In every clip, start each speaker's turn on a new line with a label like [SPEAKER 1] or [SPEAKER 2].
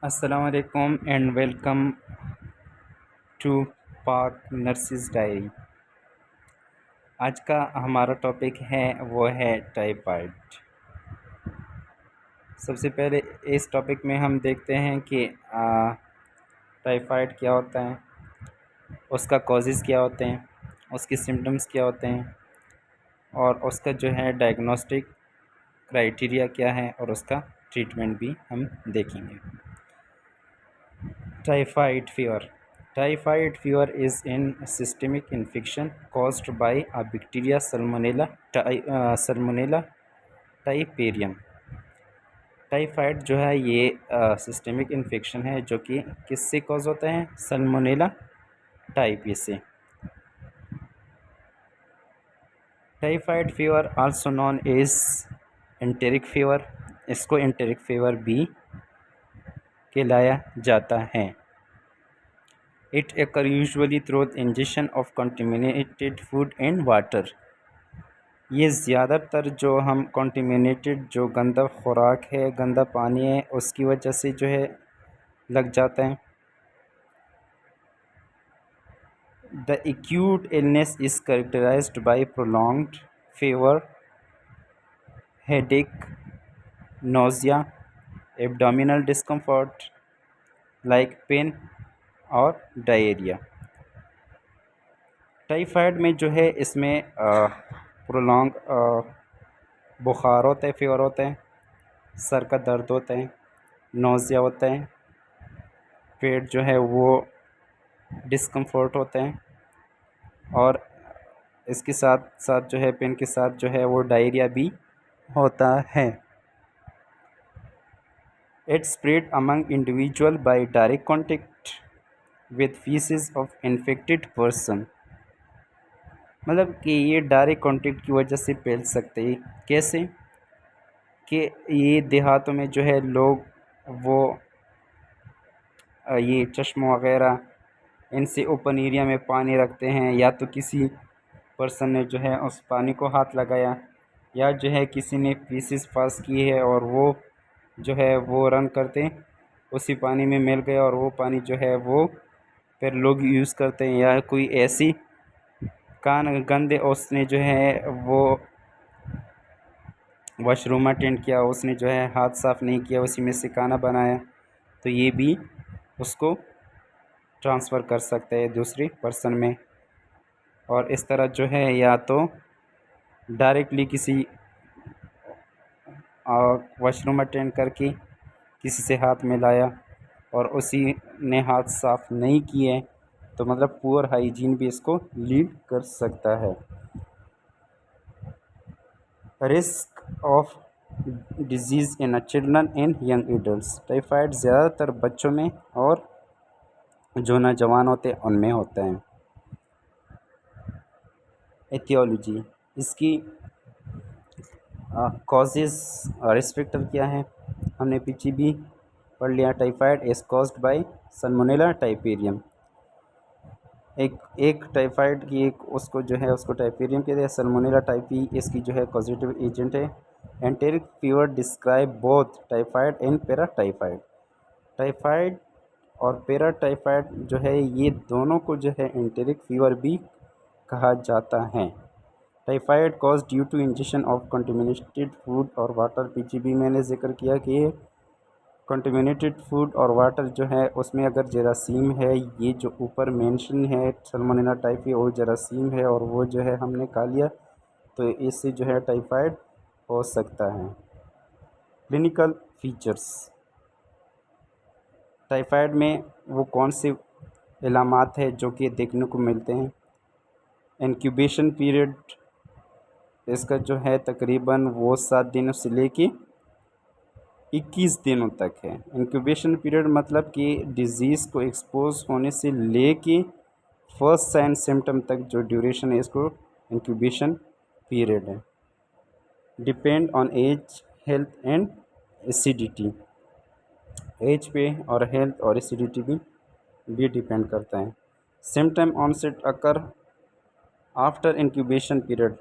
[SPEAKER 1] अस्सलाम वालेकुम and welcome to पाक नर्सिस डायरी। आज का हमारा टॉपिक है वो है टाइफाइड। सबसे पहले इस टॉपिक में हम देखते हैं कि टाइफाइड क्या होता है, उसका कॉजेज़ क्या होते हैं, उसके सिम्टम्स क्या होते हैं और उसका जो है डायग्नोस्टिक क्राइटेरिया क्या है और उसका ट्रीटमेंट भी हम देखेंगे। Typhoid fever is a systemic infection caused by a bacteria Salmonella typhimurium। Typhoid जो है ये सिस्टेमिक इन्फेक्शन है जो कि किससे कॉज होता है, सल्मोनेला टाइफी से। Typhoid fever also known as enteric fever, इसको एंटेरिक फीवर भी कहलाया जाता है। It occurs usually through ingestion of contaminated food and water। ये ज़्यादातर जो हम कंटेमिनेटेड जो गंदा खुराक है, गंदा पानी है, उसकी वजह से जो है लग जाता है। The acute illness is characterized by prolonged fever, headache, nausea, abdominal discomfort like pain और डायरिया। टाइफाइड में जो है इसमें प्रोलॉन्ग बुखार होता है, फीवर होता है, सर का दर्द होता है, नोज़िया होता है, पेट जो है वो डिस्कम्फर्ट होता है और इसके साथ साथ जो है पेन के साथ जो है वो डायरिया भी होता है। It spread among individual bye direct contact with faeces of infected person. मतलब कि ये डायरेक्ट कॉन्टेक्ट की वजह से फैल सकते हैं। कैसे कि ये देहातों में जो है लोग वो ये चश्मों वगैरह इनसे ओपन एरिया में पानी रखते हैं, या तो किसी पर्सन ने जो है उस पानी को हाथ लगाया, या जो है किसी ने फीसेस पास की है और वो जो है वो रन करते उसी पानी में मिल गया और वो पानी जो है वो फिर लोग यूज़ करते हैं, या कोई ऐसी कान गंदे उसने जो है वो वॉशरूम अटेंड किया, उसने जो है हाथ साफ़ नहीं किया, उसी में से खाना बनाया, तो ये भी उसको ट्रांसफ़र कर सकते हैं दूसरी पर्सन में। और इस तरह जो है या तो डायरेक्टली किसी वॉशरूम अटेंड करके किसी से हाथ मिलाया और उसी ने हाथ साफ़ नहीं किए, तो मतलब पुअर हाइजीन भी इसको लीड कर सकता है। Risk of disease in children and young adults. Typhoid ज़्यादातर बच्चों में और जो नौजवान होते हैं उनमें होता है। एथियोलॉजी, इसकी कॉजेज़ रिस्क फैक्टर क्या है हमने पीछे भी पढ़ लिया। Typhoid is caused by salmonella typhimurium. एक टाइफाइड की एक उसको जो है उसको टाइफीरियम कहते हैं। सल्मोनेला टाइफी इसकी जो है कॉजेटिव एजेंट है। Enteric fever describe both typhoid and paratyphoid. Typhoid और पैराटाइफाइड जो है ये दोनों को जो है एंटेरिक फीवर भी कहा जाता है। Typhoid cause due to injection of contaminated food और वाटर। पीछे भी मैंने जिक्र किया कि कंटेमिनेटेड फूड और वाटर जो है उसमें अगर जरासीम है, ये जो ऊपर मेंशन है सल्मोनेला टाइफी वो जरासीम है और वो जो है हमने खा लिया, तो इससे जो है टाइफाइड हो सकता है। क्लिनिकल फीचर्स, टाइफाइड में वो कौन से इलामात है जो कि देखने को मिलते हैं। इंक्यूबेशन पीरियड इसका जो है तकरीबन वो 7 दिनों से लेके 21 दिनों तक है। इंक्यूबेशन पीरियड मतलब कि डिज़ीज़ को एक्सपोज होने से लेके फर्स्ट साइन सिम्टम तक जो ड्यूरेशन है इसको इंक्यूबेशन पीरियड है। Depend on age, health and acidity. Age पे और हेल्थ और एसिडिटी भी डिपेंड करता है। Symptom onset occur after incubation period,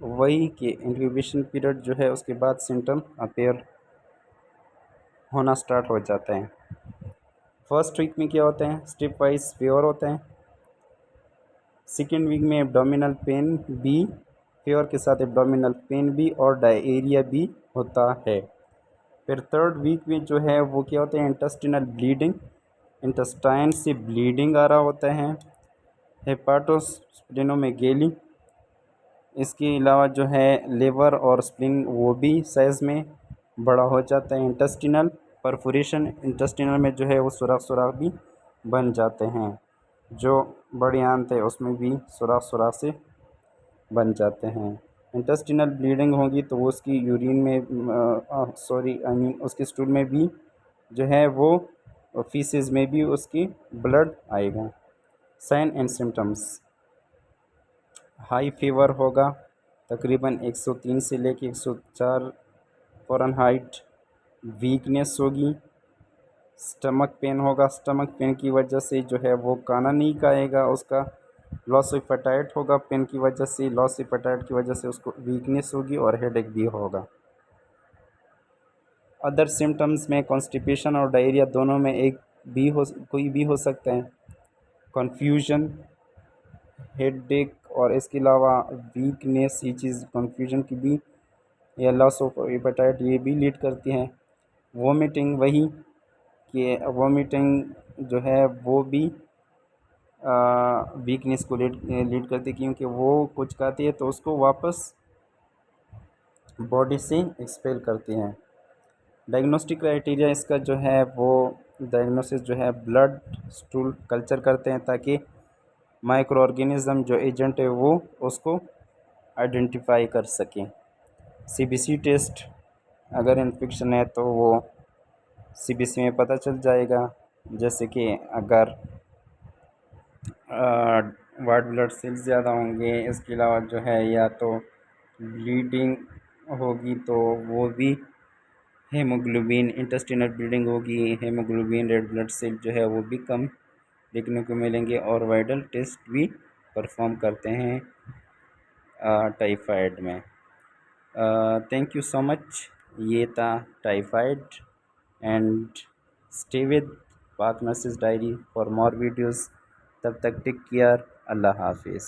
[SPEAKER 1] वही कि इंक्यूबेशन पीरियड जो है उसके बाद सिम्टम अपेयर होना स्टार्ट हो जाता है। फर्स्ट वीक में क्या होते हैं, स्टेप वाइज फीवर होते हैं। सेकेंड वीक में एब्डोमिनल पेन भी, फीवर के साथ एब्डोमिनल पेन भी और डायरिया भी होता है। फिर थर्ड वीक में जो है वो क्या होता है, इंटेस्टिनल ब्लीडिंग, इंटेस्टाइन से ब्लीडिंग आ रहा होता है। हेपाटोस्प्लेनोमेगेली, इसके अलावा जो है लिवर और स्प्लीन वो भी साइज़ में बड़ा हो जाता है। इंटेस्टिनल परफोरेशन, इंटेस्टिनल में जो है वो सुराख सुराख भी बन जाते हैं, जो बड़ी आंत है उसमें भी सुराख सुराख से बन जाते हैं। इंटेस्टिनल ब्लीडिंग होगी तो वो उसकी यूरिन में सॉरी आई मीन उसके स्टूल में भी जो है वो फीसेस में भी उसकी ब्लड आएगा। Sign and symptoms, high fever होगा तकरीबन 103 से लेके 104 फ़ारेनहाइट। वीकनेस होगी, स्टमक पेन होगा, स्टमक पेन की वजह से जो है वो खाना नहीं खाएगा, उसका लॉस ऑफ एपेटाइट होगा, पेन की वजह से, लॉस ऑफ एपेटाइट की वजह से उसको वीकनेस होगी और हेडेक भी होगा। अदर सिम्टम्स में कॉन्स्टिपेशन और डायरिया दोनों में एक भी हो, कोई भी हो सकता है। कन्फ्यूजन, हेडेक और इसके अलावा वीकनेस, ये चीज़ कन्फ्यूजन की भी या लॉस ऑफ एपेटाइट ये भी लीड करती हैं। वोमिटिंग, वही कि वोमिटिंग जो है वो भी वीकनेस को लीड करती है, क्योंकि वो कुछ खाती है तो उसको वापस बॉडी से एक्सपेल करती हैं। डायग्नोस्टिक क्राइटेरिया इसका जो है वो डायग्नोसिस जो है ब्लड स्टूल कल्चर करते हैं ताकि माइक्रो ऑर्गेनिज़म जो एजेंट है वो उसको आइडेंटिफाई कर सकें। सीबीसी टेस्ट, अगर इन्फेक्शन है तो वो सीबीसी में पता चल जाएगा, जैसे कि अगर वाइट ब्लड सेल्स ज़्यादा होंगे, इसके अलावा जो है या तो ब्लीडिंग होगी तो वो भी, हेमोग्लोबिन, इंटेस्टिनल ब्लीडिंग होगी, हेमोग्लोबिन, रेड ब्लड सेल जो है वो भी कम देखने को मिलेंगे। और वाइटल टेस्ट भी परफॉर्म करते हैं टाइफाइड में। थैंक यू सो मच, ये था टाइफाइड। एंड स्टे विद पाक nurses diary for more videos. तब तक टेक केयर, अल्लाह हाफिज़।